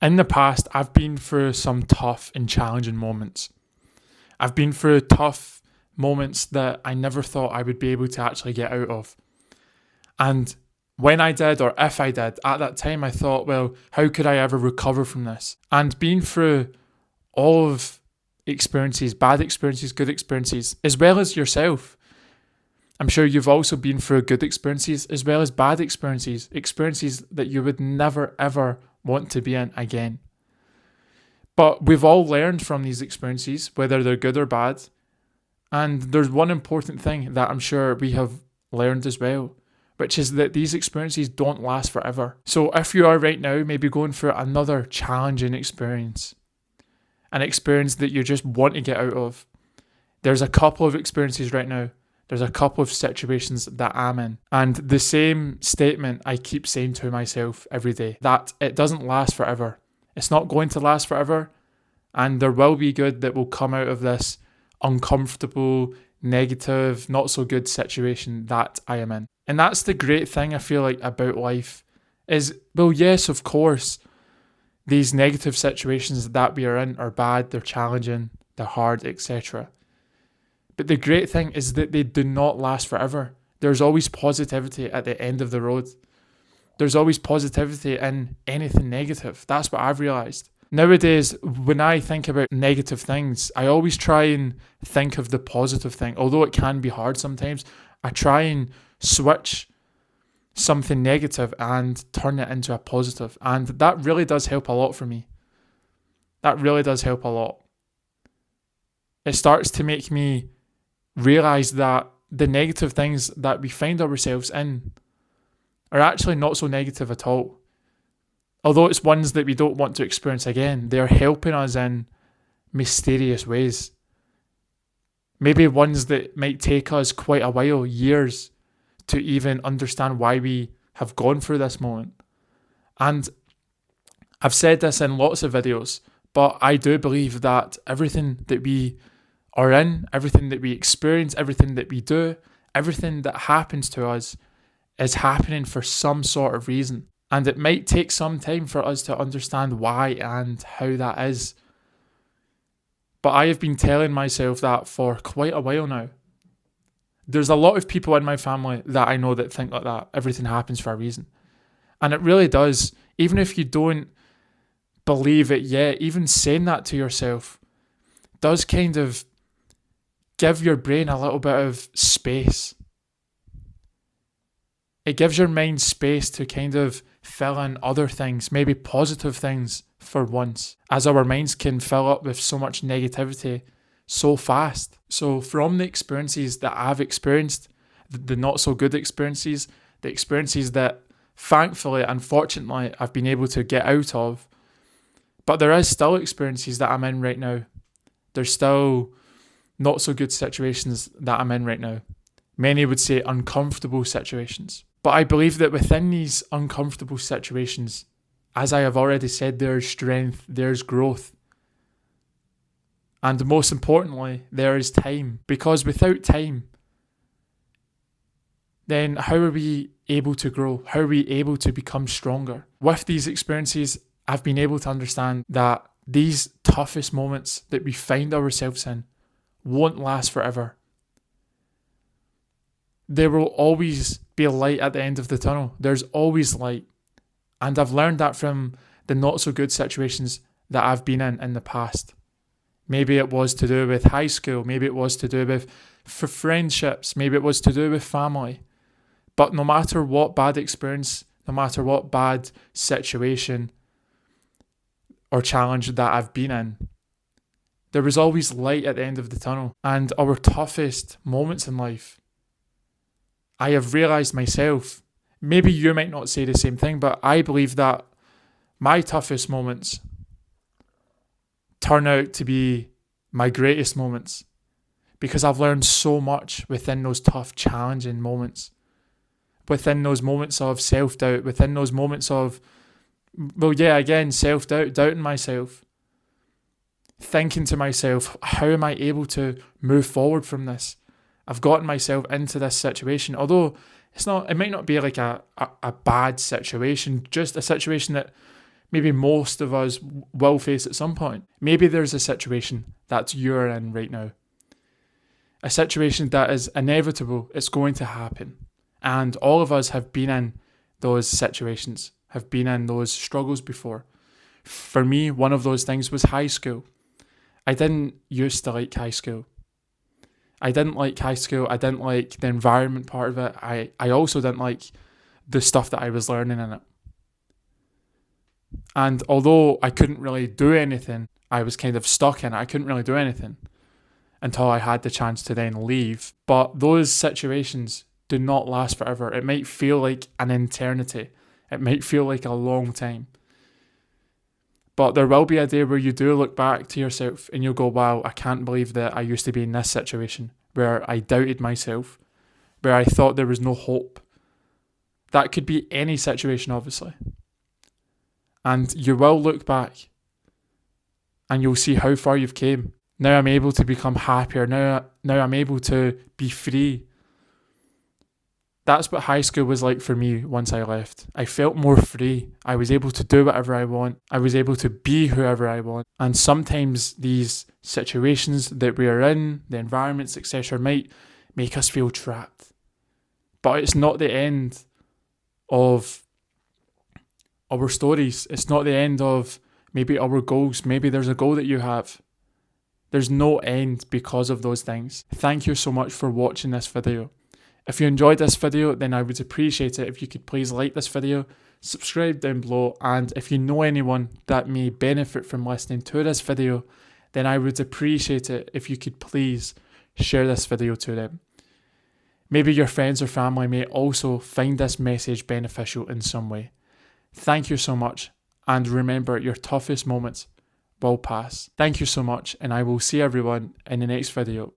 In the past, I've been through some tough and challenging moments. I've been through tough moments that I never thought I would be able to actually get out of. And when I did, or if I did, at that time I thought, well, how could I ever recover from this? And being through all of experiences, bad experiences, good experiences, as well as yourself. I'm sure you've also been through good experiences as well as bad experiences, experiences that you would never ever want to be in again. But we've all learned from these experiences, whether they're good or bad. And there's one important thing that I'm sure we have learned as well, which is that these experiences don't last forever. So if you are right now maybe going through another challenging experience, an experience that you just want to get out of, there's a couple of experiences right now. There's a couple of situations that I'm in. And the same statement I keep saying to myself every day, that it doesn't last forever. It's not going to last forever. And there will be good that will come out of this uncomfortable, negative, not so good situation that I am in. And that's the great thing I feel like about life is, well, yes, of course, these negative situations that we are in are bad, they're challenging, they're hard, etc. But the great thing is that they do not last forever. There's always positivity at the end of the road. There's always positivity in anything negative. That's what I've realised. Nowadays, when I think about negative things, I always try and think of the positive thing. Although it can be hard sometimes, I try and switch something negative and turn it into a positive. And that really does help a lot for me. That really does help a lot. It starts to make me realise that the negative things that we find ourselves in are actually not so negative at all. Although it's ones that we don't want to experience again, they're helping us in mysterious ways. Maybe ones that might take us quite a while, years, to even understand why we have gone through this moment. And I've said this in lots of videos, but I do believe that everything that we are in, everything that we experience, everything that we do, everything that happens to us is happening for some sort of reason. And it might take some time for us to understand why and how that is. But I have been telling myself that for quite a while now. There's a lot of people in my family that I know that think like that. Everything happens for a reason. And it really does. Even if you don't believe it yet, even saying that to yourself does kind of give your brain a little bit of space. It gives your mind space to kind of fill in other things, maybe positive things for once, as our minds can fill up with so much negativity so fast. So from the experiences that I've experienced, the not so good experiences, the experiences that thankfully, unfortunately, I've been able to get out of, but there is still experiences that I'm in right now. There's still not so good situations that I'm in right now. Many would say uncomfortable situations. But I believe that within these uncomfortable situations, as I have already said, there's strength, there's growth. And most importantly, there is time. Because without time, then how are we able to grow? How are we able to become stronger? With these experiences, I've been able to understand that these toughest moments that we find ourselves in won't last forever. There will always be a light at the end of the tunnel. There's always light. And I've learned that from the not so good situations that I've been in the past. Maybe it was to do with high school. Maybe it was to do with friendships. Maybe it was to do with family. But no matter what bad experience, no matter what bad situation or challenge that I've been in, there was always light at the end of the tunnel. And our toughest moments in life, I have realised myself, maybe you might not say the same thing, but I believe that my toughest moments turn out to be my greatest moments because I've learned so much within those tough, challenging moments, within those moments of self-doubt, within those moments of, self-doubt, doubting myself, thinking to myself, how am I able to move forward from this? I've gotten myself into this situation, although it might not be like a bad situation, just a situation that maybe most of us will face at some point. Maybe there's a situation that you're in right now. A situation that is inevitable, it's going to happen. And all of us have been in those situations, have been in those struggles before. For me, one of those things was high school. I didn't used to like high school. I didn't like high school. I didn't like the environment part of it. I also didn't like the stuff that I was learning in it. And although I couldn't really do anything, I was kind of stuck in it. I couldn't really do anything until I had the chance to then leave. But those situations do not last forever. It might feel like an eternity. It might feel like a long time. But there will be a day where you do look back to yourself and you'll go, wow, I can't believe that I used to be in this situation where I doubted myself, where I thought there was no hope. That could be any situation, obviously. And you will look back and you'll see how far you've came. Now I'm able to become happier. Now I'm able to be free. That's what high school was like for me once I left. I felt more free. I was able to do whatever I want. I was able to be whoever I want. And sometimes these situations that we are in, the environments, etc., might make us feel trapped. But it's not the end of our stories. It's not the end of maybe our goals. Maybe there's a goal that you have. There's no end because of those things. Thank you so much for watching this video. If you enjoyed this video, then I would appreciate it if you could please like this video, subscribe down below, and if you know anyone that may benefit from listening to this video, then I would appreciate it if you could please share this video to them. Maybe your friends or family may also find this message beneficial in some way. Thank you so much, and remember, your toughest moments will pass. Thank you so much, and I will see everyone in the next video.